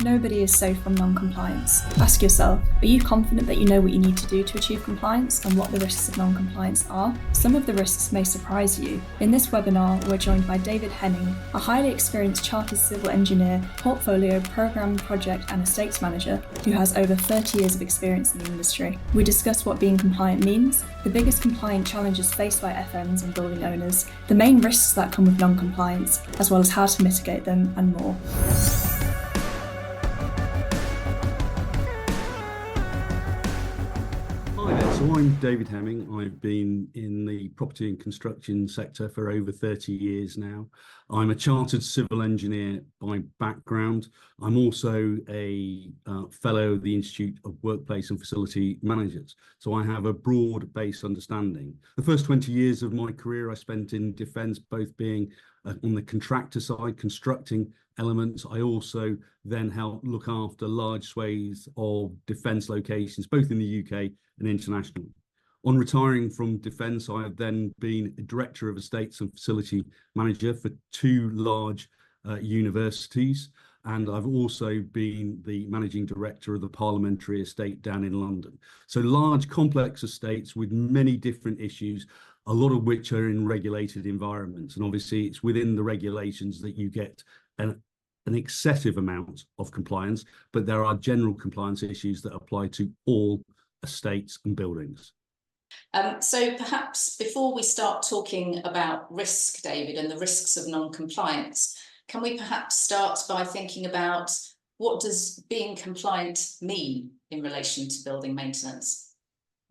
Nobody is safe from non-compliance. Ask yourself, are you confident that you know what you need to do to achieve compliance and what the risks of non-compliance are? Some of the risks may surprise you. In this webinar, we're joined by David Henning, a highly experienced chartered civil engineer, portfolio, program, project and estates manager who has over 30 years of experience in the industry. We discuss what being compliant means, the biggest compliant challenges faced by FMs and building owners, the main risks that come with non-compliance, as well as how to mitigate them and more. So I'm David Hemming. I've been in the property and construction sector for over 30 years now. I'm a chartered civil engineer by background. I'm also a fellow of the Institute of Workplace and Facility Managers. So I have a broad-based understanding. The first 20 years of my career I spent in defence, both being on the contractor side, constructing elements. I also then helped look after large swathes of defence locations, both in the UK and internationally. On retiring from defence, I have then been a director of estates and facility manager for two large universities, and I've also been the managing director of the parliamentary estate down in London. So large, complex estates with many different issues, a lot of which are in regulated environments. And obviously it's within the regulations that you get an excessive amount of compliance, but there are general compliance issues that apply to all estates and buildings. So perhaps before we start talking about risk, David, and the risks of non-compliance, can we perhaps start by thinking about what does being compliant mean in relation to building maintenance?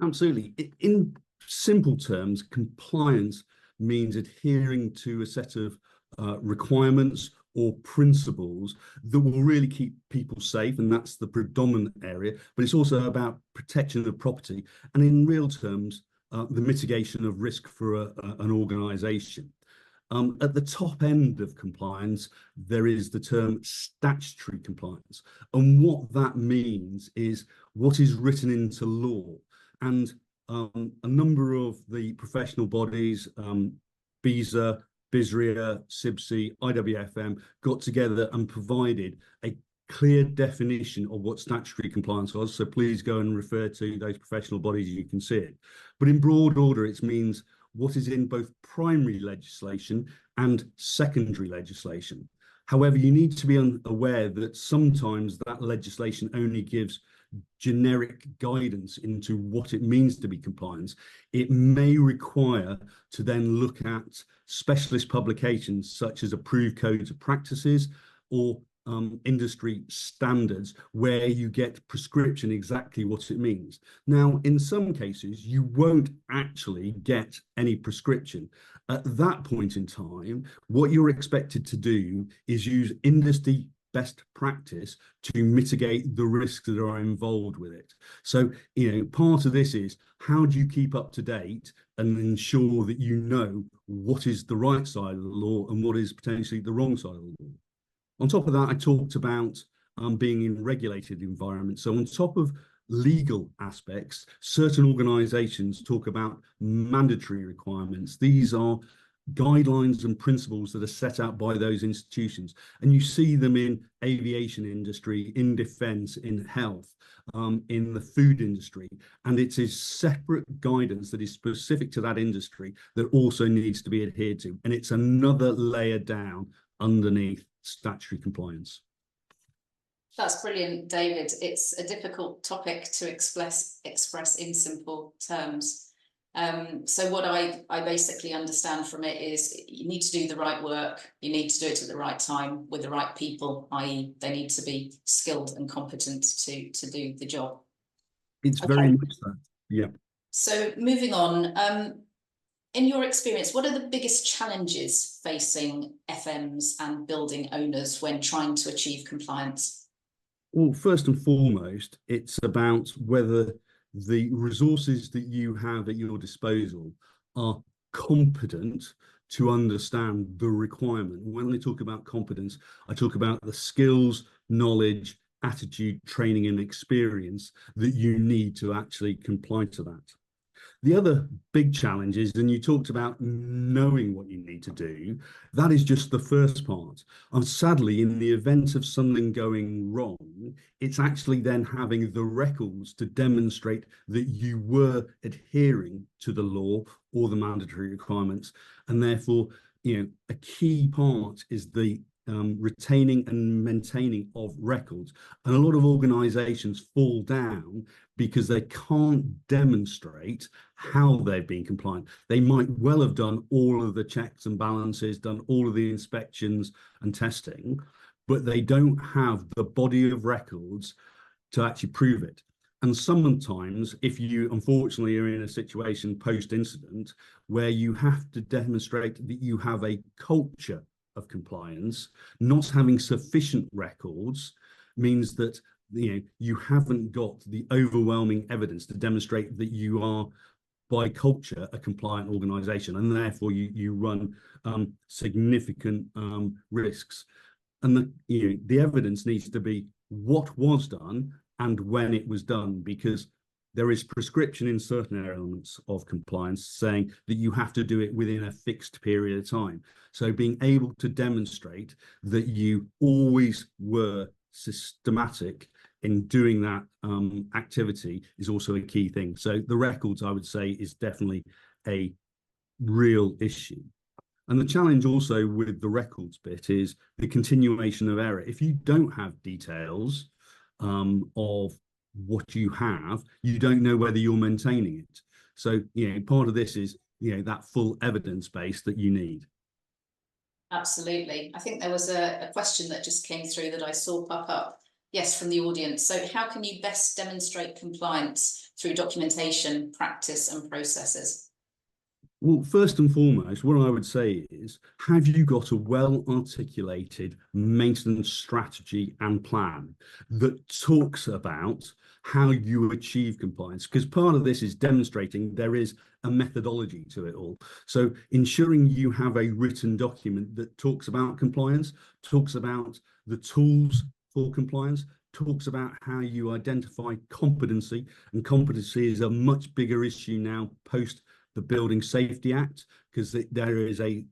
Absolutely. In simple terms, compliance means adhering to a set of requirements or principles that will really keep people safe, and that's the predominant area, but it's also about protection of property and in real terms the mitigation of risk for an organisation. At the top end of compliance there is the term statutory compliance, and what that means is what is written into law. And a number of the professional bodies, BISA, BISRIA, CIBSE, IWFM, got together and provided a clear definition of what statutory compliance was. So please go and refer to those professional bodies, you can see it. But in broad order, it means what is in both primary legislation and secondary legislation. However, you need to be aware that sometimes that legislation only gives generic guidance into what it means to be compliant. It may require to then look at specialist publications such as approved codes of practices or industry standards where you get prescription exactly what it means. Now, in some cases, you won't actually get any prescription. At that point in time, what you're expected to do is use industry best practice to mitigate the risks that are involved with it. So, part of this is how do you keep up to date and ensure that you know what is the right side of the law and what is potentially the wrong side of the law. On top of that, I talked about being in regulated environments. So on top of legal aspects, certain organisations talk about mandatory requirements. These are guidelines and principles that are set out by those institutions, and you see them in aviation industry, in defence, in health, in the food industry, and it's a separate guidance that is specific to that industry that also needs to be adhered to, and it's another layer down underneath statutory compliance. That's brilliant, David. It's a difficult topic to express in simple terms. So what I basically understand from it is you need to do the right work, you need to do it at the right time with the right people, i.e. they need to be skilled and competent to do the job. It's very much that, yeah. So moving on, in your experience, what are the biggest challenges facing FMs and building owners when trying to achieve compliance? Well, first and foremost, it's about whether the resources that you have at your disposal are competent to understand the requirement. When I talk about competence, I talk about the skills, knowledge, attitude, training and experience that you need to actually comply to that. The other big challenge is, and you talked about knowing what you need to do, that is just the first part. And sadly, in the event of something going wrong, it's actually then having the records to demonstrate that you were adhering to the law or the mandatory requirements. And therefore, a key part is the retaining and maintaining of records. And a lot of organizations fall down because they can't demonstrate how they've been compliant. They might well have done all of the checks and balances, done all of the inspections and testing, but they don't have the body of records to actually prove it. And sometimes, if you unfortunately are in a situation post-incident where you have to demonstrate that you have a culture of compliance, not having sufficient records means that you haven't got the overwhelming evidence to demonstrate that you are by culture a compliant organization, and therefore you run significant risks. And the evidence needs to be what was done and when it was done, because there is prescription in certain elements of compliance saying that you have to do it within a fixed period of time. So being able to demonstrate that you always were systematic in doing that activity is also a key thing. So the records, I would say, is definitely a real issue. And the challenge also with the records bit is the continuation of error. If you don't have details of what you have, you don't know whether you're maintaining it. So, part of this is, that full evidence base that you need. Absolutely. I think there was a question that just came through that I saw pop up. Yes, from the audience. So how can you best demonstrate compliance through documentation, practice and processes? Well, first and foremost, what I would say is, have you got a well-articulated maintenance strategy and plan that talks about how you achieve compliance? Because part of this is demonstrating there is a methodology to it all. So ensuring you have a written document that talks about compliance, talks about the tools for compliance, talks about how you identify competency, and competency is a much bigger issue now post the Building Safety Act, because there is a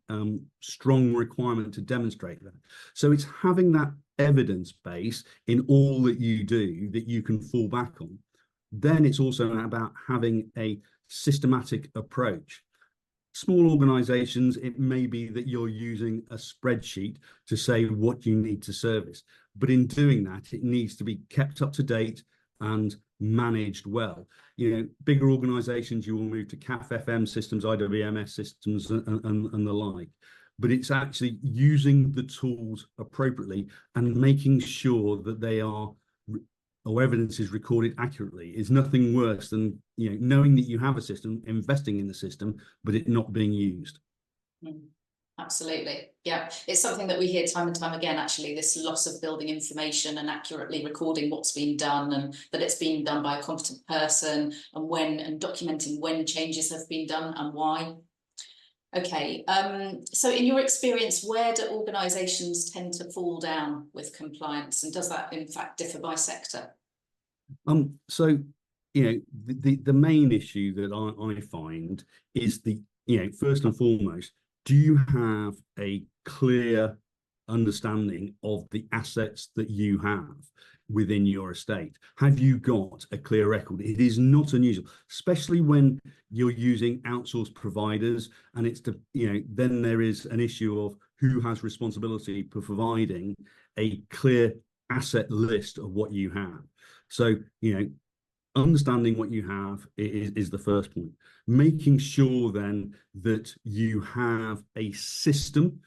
strong requirement to demonstrate that. So it's having that evidence base in all that you do that you can fall back on. Then it's also about having a systematic approach. Small organizations, it may be that you're using a spreadsheet to say what you need to service, but in doing that, it needs to be kept up to date and managed well. Bigger organizations, you will move to CAF FM systems, IWMS systems and the like, but it's actually using the tools appropriately and making sure that they are, or evidence is recorded accurately. Is nothing worse than knowing that you have a system, investing in the system, but it not being used. Absolutely. Yeah, it's something that we hear time and time again, actually, this loss of building information and accurately recording what's been done, and that it's been done by a competent person, and documenting when changes have been done and why. Okay, so in your experience, where do organisations tend to fall down with compliance, and does that in fact differ by sector? So the main issue that I find is first and foremost, do you have a clear understanding of the assets that you have within your estate? Have you got a clear record? It is not unusual, especially when you're using outsourced providers, and then there is an issue of who has responsibility for providing a clear asset list of what you have. So, understanding what you have is the first point. Making sure then that you have a system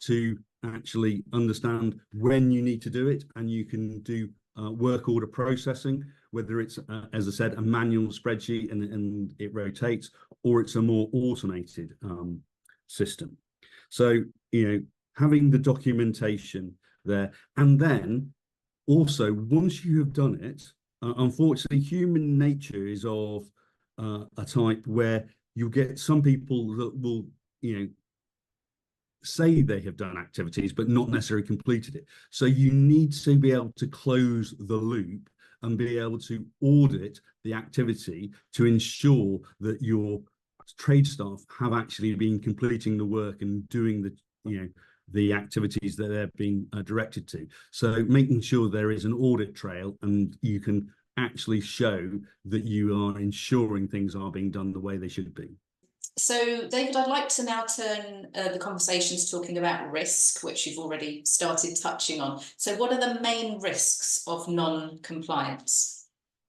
to actually understand when you need to do it, and you can do work order processing, whether it's, as I said, a manual spreadsheet and it rotates, or it's a more automated system. So, having the documentation there, and then also once you have done it, unfortunately, human nature is of a type where you get some people that will, say they have done activities, but not necessarily completed it. So you need to be able to close the loop and be able to audit the activity to ensure that your trade staff have actually been completing the work and doing the activities that they're being directed to. So making sure there is an audit trail and you can actually show that you are ensuring things are being done the way they should be. So, David, I'd like to now turn the conversations talking about risk, which you've already started touching on. So what are the main risks of non-compliance?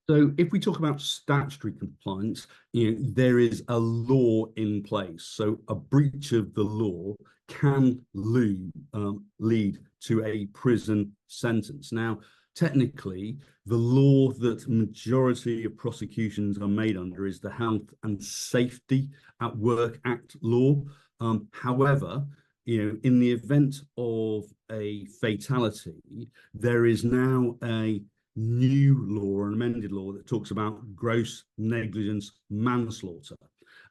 So if we talk about statutory compliance, there is a law in place. So a breach of the law can lead to a prison sentence. Now, technically, the law that majority of prosecutions are made under is the Health and Safety at Work Act law. However, in the event of a fatality, there is now a new law, an amended law that talks about gross negligence manslaughter.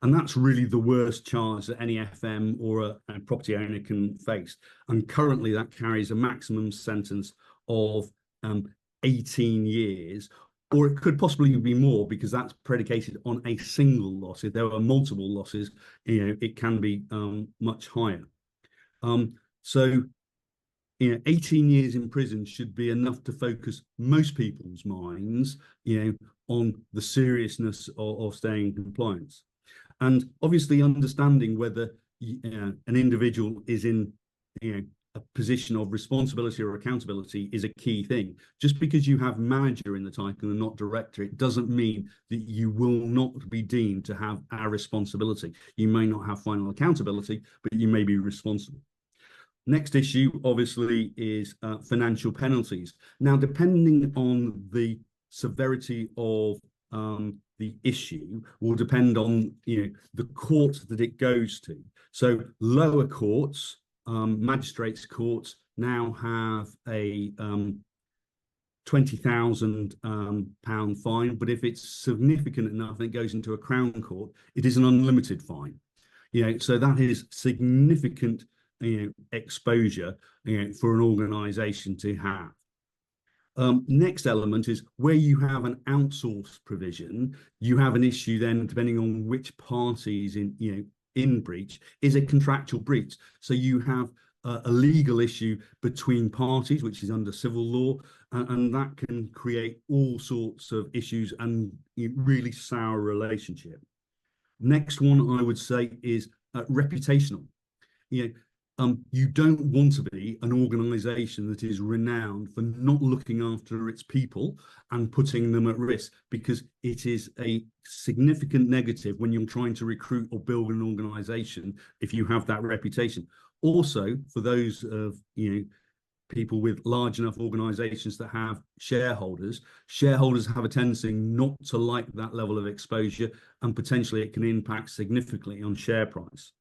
And that's really the worst charge that any FM or a property owner can face. And currently that carries a maximum sentence of 18 years, or it could possibly be more because that's predicated on a single loss. If there are multiple losses, it can be much higher. So 18 years in prison should be enough to focus most people's minds, on the seriousness of staying in compliance. And obviously understanding whether an individual is in a position of responsibility or accountability is a key thing. Just because you have manager in the title and not director, it doesn't mean that you will not be deemed to have a responsibility. You may not have final accountability, but you may be responsible. Next issue, obviously, is financial penalties. Now, depending on the severity of the issue will depend on the court that it goes to. So lower courts, magistrates courts, now have a £20,000 fine, but if it's significant enough and it goes into a Crown Court, it is an unlimited fine. So that is significant exposure for an organisation to have. Next element is where you have an outsourced provision, you have an issue then, depending on which parties in breach, is a contractual breach. So you have a legal issue between parties, which is under civil law, and that can create all sorts of issues and really sour relationship. Next one I would say is reputational. You don't want to be an organisation that is renowned for not looking after its people and putting them at risk, because it is a significant negative when you're trying to recruit or build an organisation if you have that reputation. Also, for those of people with large enough organisations that have shareholders have a tendency not to like that level of exposure, and potentially it can impact significantly on share price.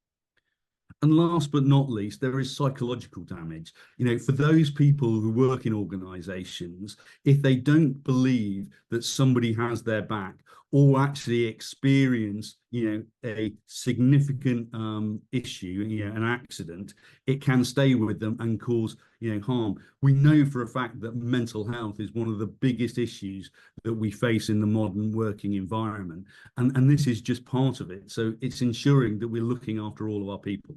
And last but not least, there is psychological damage. For those people who work in organisations, if they don't believe that somebody has their back or actually experience, a significant issue, an accident, it can stay with them and cause, harm. We know for a fact that mental health is one of the biggest issues that we face in the modern working environment. And this is just part of it. So it's ensuring that we're looking after all of our people.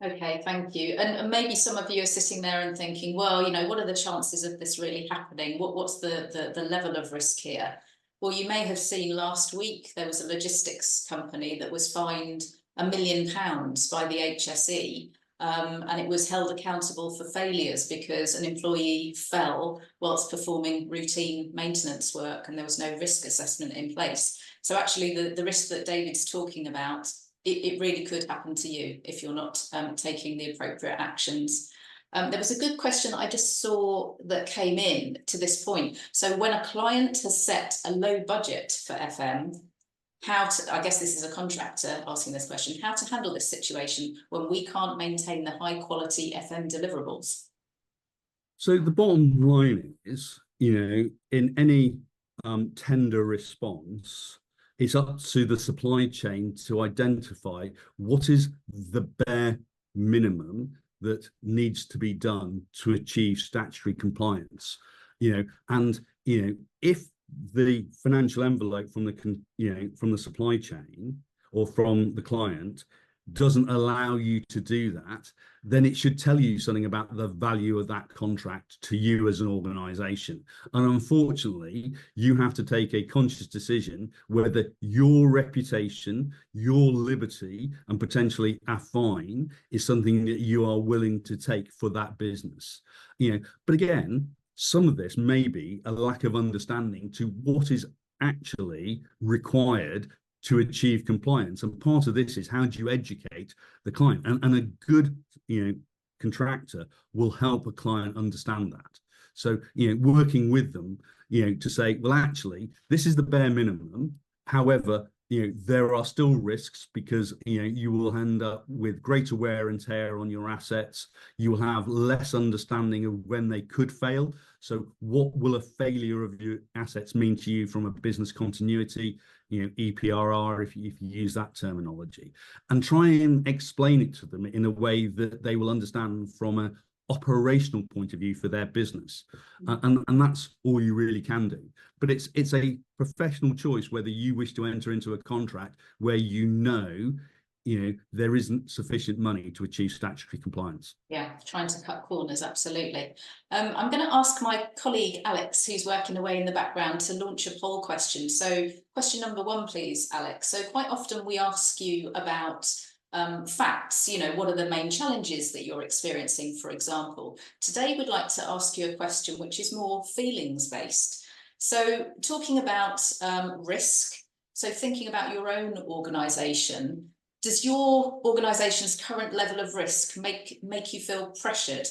Okay, thank you. And maybe some of you are sitting there and thinking, well, what are the chances of this really happening? What's the level of risk here? Well, you may have seen last week there was a logistics company that was fined £1 million by the HSE, and it was held accountable for failures because an employee fell whilst performing routine maintenance work and there was no risk assessment in place. So actually the risk that David's talking about, it really could happen to you if you're not taking the appropriate actions. There was a good question that I just saw that came in to this point. So when a client has set a low budget for FM, I guess this is a contractor asking this question, how to handle this situation when we can't maintain the high quality FM deliverables? So the bottom line is, in any tender response, it's up to the supply chain to identify what is the bare minimum that needs to be done to achieve statutory compliance. and if the financial envelope from from the supply chain or from the client doesn't allow you to do that, then it should tell you something about the value of that contract to you as an organization. And unfortunately, you have to take a conscious decision whether your reputation, your liberty, and potentially a fine is something that you are willing to take for that business. But again, some of this may be a lack of understanding to what is actually required to achieve compliance. And part of this is, how do you educate the client? And a good, contractor will help a client understand that. So, working with them, to say, well, actually, this is the bare minimum. However, there are still risks, because you will end up with greater wear and tear on your assets. You will have less understanding of when they could fail. So what will a failure of your assets mean to you from a business continuity, EPRR, if you use that terminology, and try and explain it to them in a way that they will understand from an operational point of view for their business. And that's all you really can do. But it's a professional choice whether you wish to enter into a contract where there isn't sufficient money to achieve statutory compliance. Yeah, trying to cut corners, absolutely. I'm going to ask my colleague Alex, who's working away in the background, to launch a poll question. So question number 1, please, Alex. So quite often we ask you about facts, what are the main challenges that you're experiencing, for example. Today we'd like to ask you a question which is more feelings based. So talking about risk, so thinking about your own organisation, does your organisation's current level of risk make you feel pressured?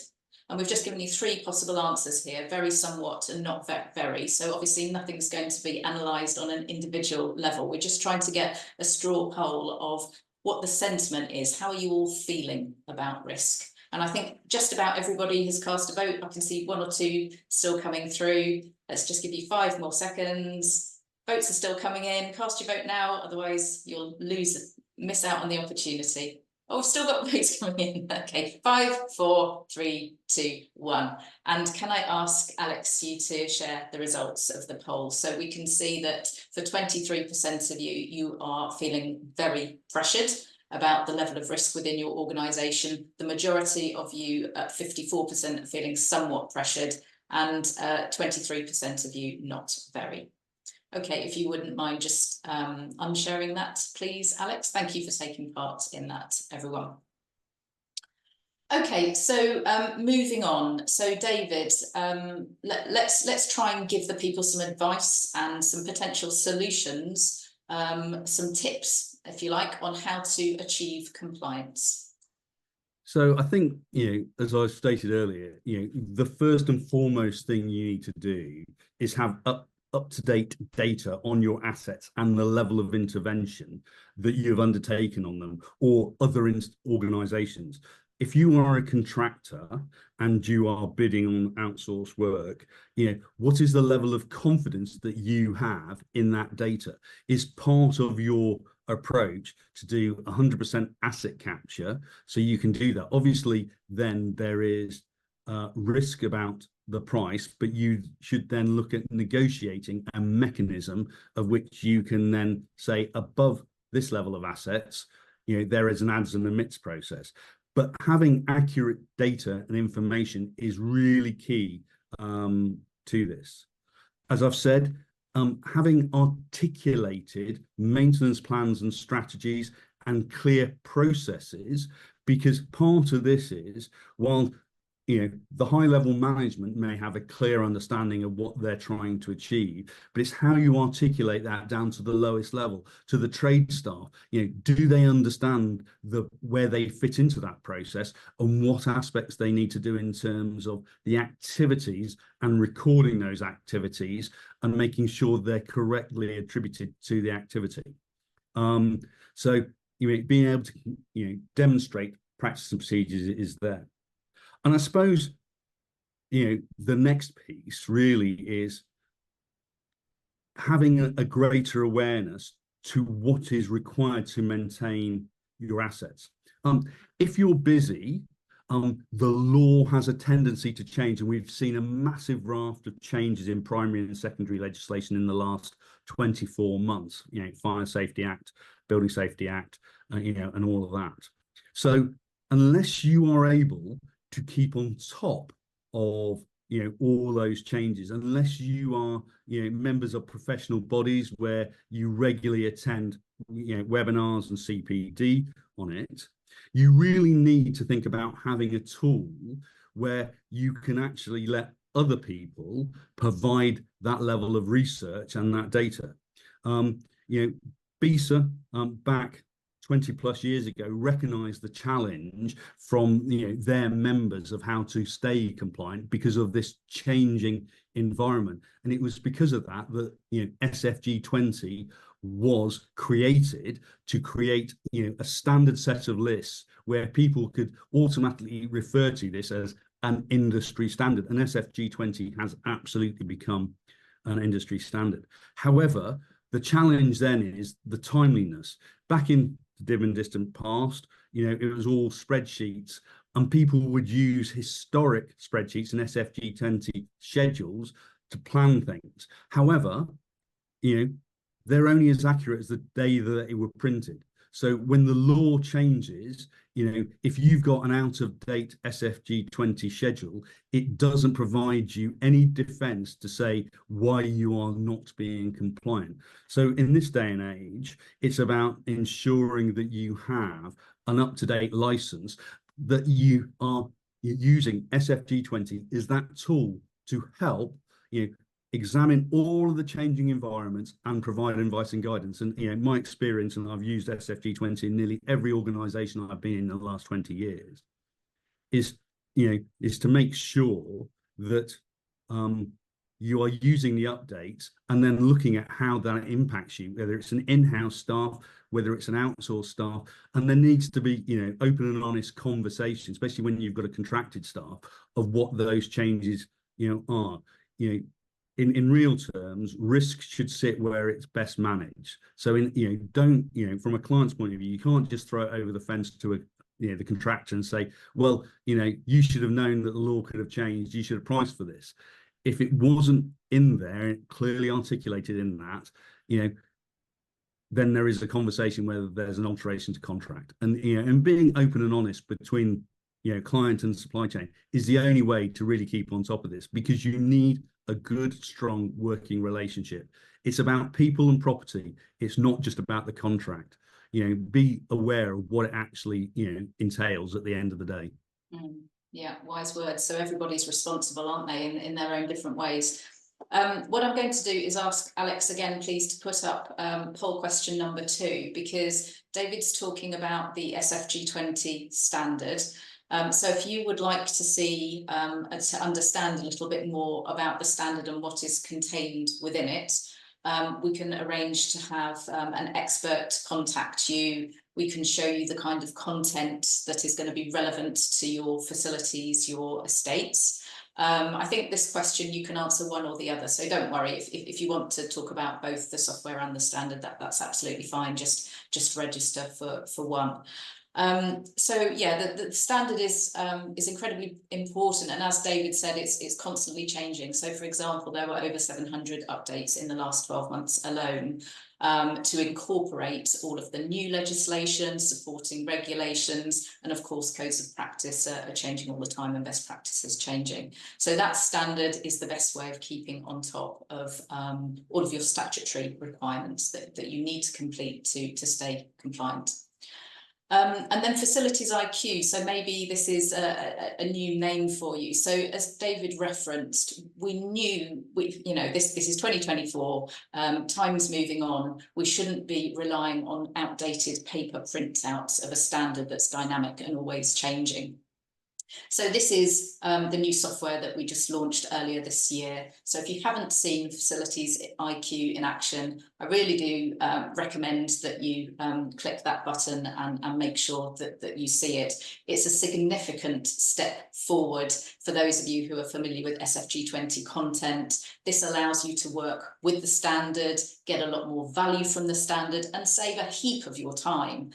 And we've just given you 3 possible answers here: very, somewhat, and not very. So obviously nothing's going to be analysed on an individual level. We're just trying to get a straw poll of what the sentiment is. How are you all feeling about risk? And I think just about everybody has cast a vote. I can see 1 or 2 still coming through. Let's just give you 5 more seconds. Votes are still coming in. Cast your vote now, otherwise you'll miss out on the opportunity. Oh, we've still got votes coming in. Okay, 5, 4, 3, 2, 1. And can I ask Alex you to share the results of the poll? So we can see that for 23% of you are feeling very pressured about the level of risk within your organisation. The majority of you, at 54%, are feeling somewhat pressured, and 23% of you not very. Okay, if you wouldn't mind just unsharing that, please, Alex. Thank you for taking part in that, everyone. Okay, so moving on. So David, let's try and give the people some advice and some potential solutions, some tips, if you like, on how to achieve compliance. So I think, as I stated earlier, the first and foremost thing you need to do is have up-to-date data on your assets and the level of intervention that you've undertaken on them, or other organizations. If you are a contractor and you are bidding on outsourced work, what is the level of confidence that you have in that data? Is part of your approach to do 100% asset capture, so you can do that. Obviously, then there is risk about the price, but you should then look at negotiating a mechanism of which you can then say, above this level of assets, there is an adds and omits process. But having accurate data and information is really key to this. As I've said, having articulated maintenance plans and strategies and clear processes, because part of this is, while the high level management may have a clear understanding of what they're trying to achieve, but it's how you articulate that down to the lowest level, to the trade staff. Do they understand where they fit into that process, and what aspects they need to do in terms of the activities, and recording those activities and making sure they're correctly attributed to the activity. So being able to demonstrate practice and procedures is there. And I suppose, the next piece really is having a greater awareness to what is required to maintain your assets. If you're busy The law has a tendency to change, and we've seen a massive raft of changes in primary and secondary legislation in the last 24 months. Fire Safety Act, Building Safety Act, and all of that. So unless you are able to keep on top of all those changes, unless you are members of professional bodies where you regularly attend webinars and CPD on it, you really need to think about having a tool where you can actually let other people provide that level of research and that data. BISA back 20 plus years ago recognized the challenge from their members of how to stay compliant because of this changing environment, and it was because of that SFG 20 was created to create a standard set of lists where people could automatically refer to this as an industry standard, and SFG 20 has absolutely become an industry standard. However, the challenge then is the timeliness. Back in the dim and distant past, it was all spreadsheets, and people would use historic spreadsheets and SFG 20 schedules to plan things. However, they're only as accurate as the day that they were printed. So when the law changes, if you've got an out-of-date SFG 20 schedule, it doesn't provide you any defense to say why you are not being compliant. So in this day and age, it's about ensuring that you have an up-to-date license, that you are using SFG 20 is that tool to help examine all of the changing environments and provide advice and guidance. And my experience, and I've used SFG 20 in nearly every organization I've been in the last 20 years, is to make sure that you are using the updates and then looking at how that impacts you, whether it's an in-house staff, whether it's an outsourced staff. And there needs to be open and honest conversation, especially when you've got a contracted staff, of what those changes are. In real terms, risk should sit where it's best managed. So from a client's point of view, you can't just throw it over the fence to the contractor and say, well, you should have known that the law could have changed, you should have priced for this. If it wasn't in there, clearly articulated in that, then there is a conversation whether there's an alteration to contract. And being open and honest between client and supply chain is the only way to really keep on top of this, because you need a good, strong working relationship. It's about people and property. It's not just about the contract. Be aware of what it actually entails at the end of the day. Yeah, wise words. So everybody's responsible, aren't they, in their own different ways. What I'm going to do is ask Alex again, please, to put up poll question number 2, because David's talking about the SFG 20 standard. So if you would like to see, to understand a little bit more about the standard and what is contained within it, we can arrange to have an expert contact you. We can show you the kind of content that is going to be relevant to your facilities, your estates. I think this question you can answer one or the other, so don't worry. If you want to talk about both the software and the standard, that's absolutely fine. Just register for one. So yeah, the standard is incredibly important, and as David said, it's constantly changing. So for example, there were over 700 updates in the last 12 months alone, to incorporate all of the new legislation, supporting regulations, and of course codes of practice are changing all the time, and best practices changing. So that standard is the best way of keeping on top of all of your statutory requirements that you need to complete to stay compliant. And then Facilities IQ, so maybe this is a new name for you. So as David referenced, we knew, this is 2024, time's moving on. We shouldn't be relying on outdated paper printouts of a standard that's dynamic and always changing. So this is the new software that we just launched earlier this year. So if you haven't seen Facilities IQ in action, I really do recommend that you click that button and make sure that you see it. It's a significant step forward for those of you who are familiar with SFG 20 content. This allows you to work with the standard, get a lot more value from the standard, and save a heap of your time.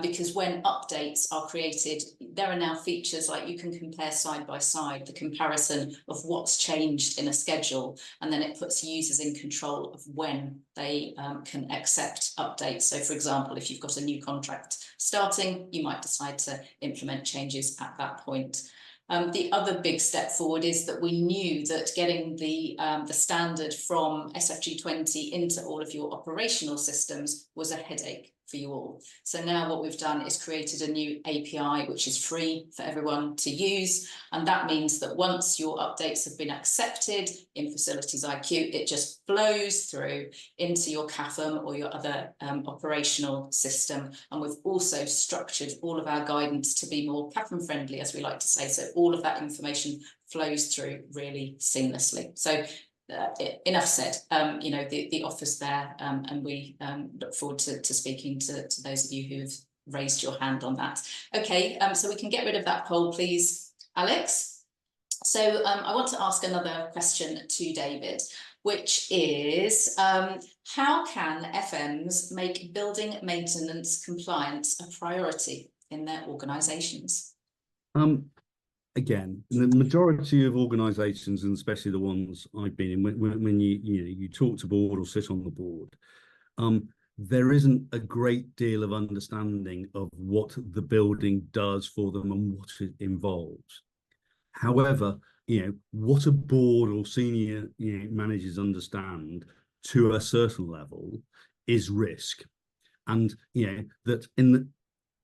Because when updates are created, there are now features like you can compare side by side the comparison of what's changed in a schedule, and then it puts users in control of when they can accept updates. So for example, if you've got a new contract starting, you might decide to implement changes at that point. The other big step forward is that we knew that getting the standard from SFG 20 into all of your operational systems was a headache for you all. So now what we've done is created a new API, which is free for everyone to use. And that means that once your updates have been accepted in Facilities IQ, it just flows through into your CAFM or your other operational system. And we've also structured all of our guidance to be more CAFM friendly, as we like to say. So all of that information flows through really seamlessly. So enough said. You know, the offer's there, and we look forward to speaking to those of you who've raised your hand on that. Okay, so we can get rid of that poll, please, Alex. So I want to ask another question to David, which is, how can FMs make building maintenance compliance a priority in their organisations? Again, the majority of organisations, and especially the ones I've been in, when you talk to board or sit on the board, there isn't a great deal of understanding of what the building does for them and what it involves. However, what a board or senior managers understand to a certain level is risk, and that in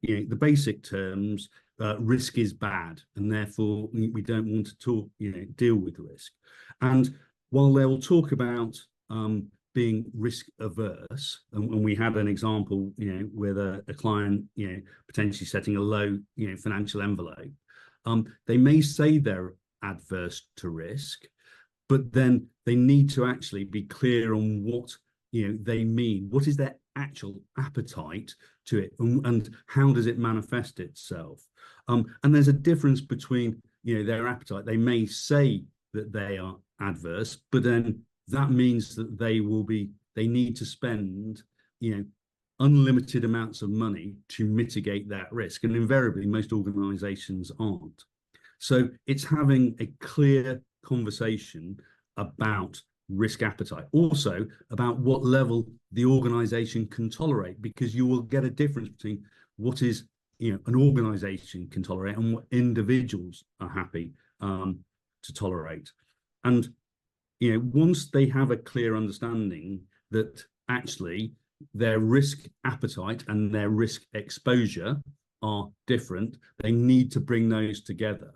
the basic terms, risk is bad, and therefore we don't want to deal with risk. And while they will talk about being risk averse, and we had an example, with a client, potentially setting a low, financial envelope, they may say they're adverse to risk, but then they need to actually be clear on what they mean. What is their actual appetite to it, and how does it manifest itself? And there's a difference between their appetite. They may say that they are adverse, but then that means that they need to spend unlimited amounts of money to mitigate that risk, and invariably most organizations aren't. So it's having a clear conversation about risk appetite, also about what level the organization can tolerate, because you will get a difference between what is an organization can tolerate and what individuals are happy to tolerate. And once they have a clear understanding that actually their risk appetite and their risk exposure are different, they need to bring those together.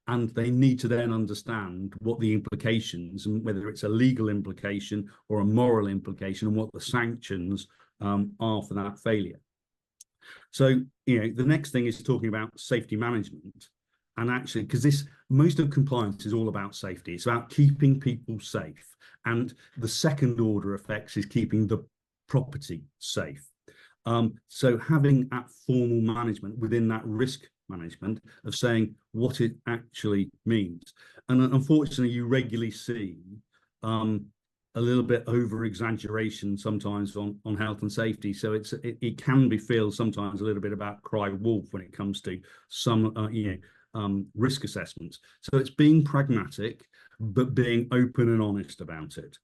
And they need to then understand what the implications, and whether it's a legal implication or a moral implication, and what the sanctions are for that failure. So, the next thing is talking about safety management. And actually, because most of compliance is all about safety. It's about keeping people safe. And the second order effects is keeping the property safe. So having that formal management within that risk management of saying what it actually means. And unfortunately, you regularly see a little bit over exaggeration sometimes on health and safety. So it can feel sometimes a little bit about cry wolf when it comes to some risk assessments. So it's being pragmatic, but being open and honest about it.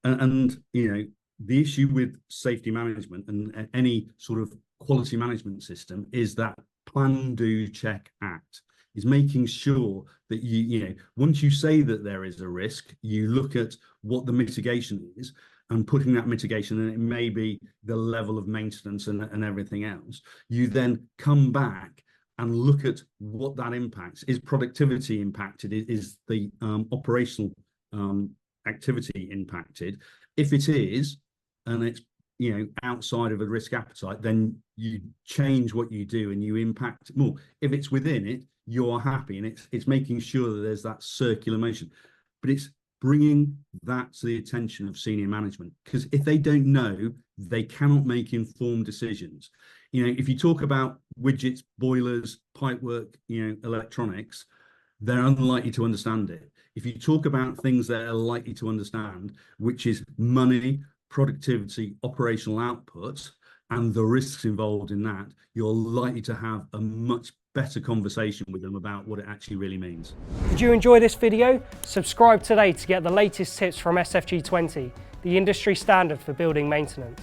And the issue with safety management and any sort of quality management system is that plan, do, check, act. Is making sure that once you say that there is a risk, you look at what the mitigation is, and putting that mitigation, and it may be the level of maintenance and everything else. You then come back and look at what that impacts. Is productivity impacted? Is the operational activity impacted? If it is, and it's outside of a risk appetite, then you change what you do and you impact more. If it's within it, you're happy, and it's making sure that there's that circular motion. But it's bringing that to the attention of senior management, because if they don't know, they cannot make informed decisions. If you talk about widgets, boilers, pipework, electronics, they're unlikely to understand it. If you talk about things that are likely to understand, which is money, productivity, operational output, and the risks involved in that, you're likely to have a much better conversation with them about what it actually really means. Did you enjoy this video? Subscribe today to get the latest tips from SFG 20, the industry standard for building maintenance.